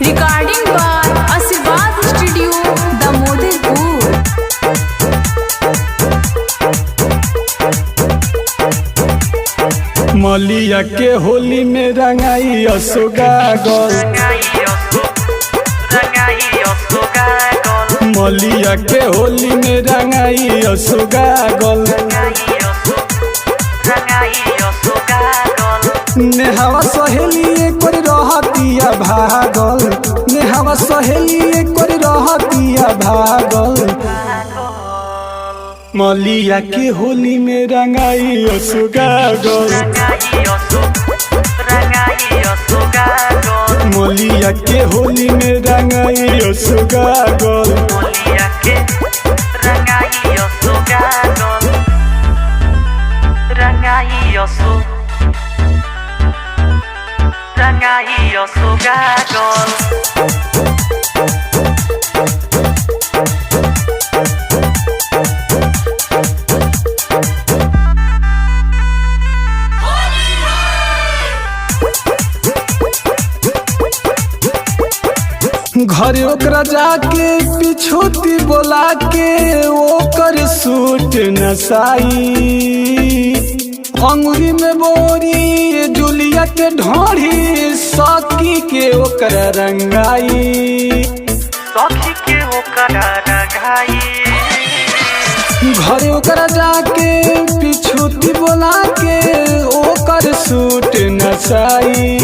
Recording by आशीर्वाद studio Damodarpur. मलिया के होली में रंगाई असोगा गल, मलिया के होली में रंगाई असोगा गल। नेहावा सहेली एक रहतिया भागल, नेहावा सहेली एक रहतिया भागल। मलिया के होली में रंगाई असोगा गल, मलिया के होली में रंगाई असोगा गल। घरे ओकरा जाके पिछोती बोला के ओकर सूट नसाई, अंगुरी में बोरी जुलिया के ढोढ़ी सखी के ओकरा रंगाई, घरे ओकरा जाके पिछोती बोला के ओकर सूट नसाई,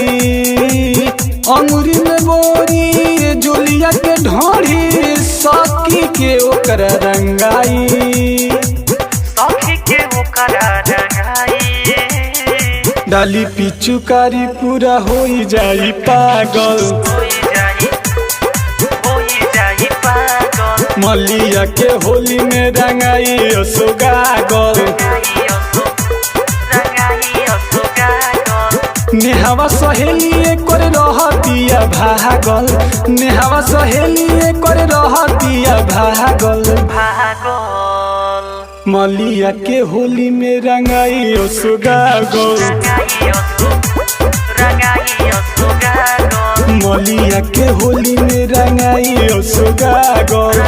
अंगुरी में बोरी जुलिया के ढोढ़ी सखी के ओकरा रंगाई, डाली पिचुकारी पूरा होई जाई पागल। मलिया के होली में रंगाई असोगा गल, नेहावा सहेली एक रहतिया भागल, नेहावा सहेली एक रहतिया भागल। मलिया के होली में रंगाई असोगा गल, मलिया के होली में रंगाई असोगा गल।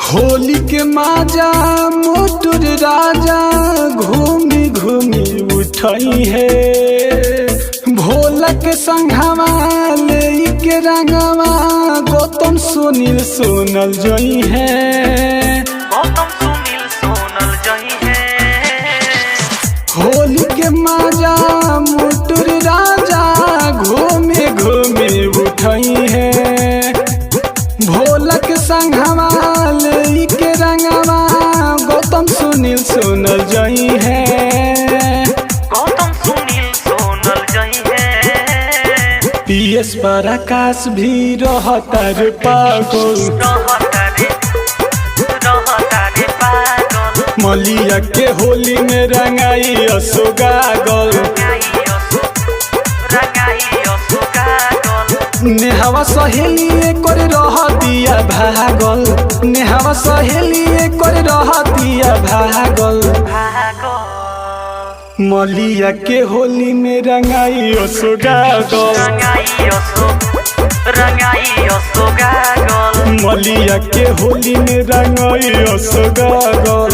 होली के माजा मोटुर राजा घूमी घूमी उठई है, भोला के संघवा ले के रंगवा गौतम सुनील सोनल जई है, होली के माजा मोटुर राजा घूमी घूमी उठई है, भोला के संघवा ले के रंगवा गौतम सुनील सोनल जई है, पीएस पर आकाश भी रहता रे पागल। मलिया के होली में रंगाई असोगा गल, नेहावा सहेली एक रहतिया भागल, नेहावा सहेली एक रहतिया भागल। मलिया के होली में रंगाई असोगा गल, मलिया के होली में रंगाई असोगा गल।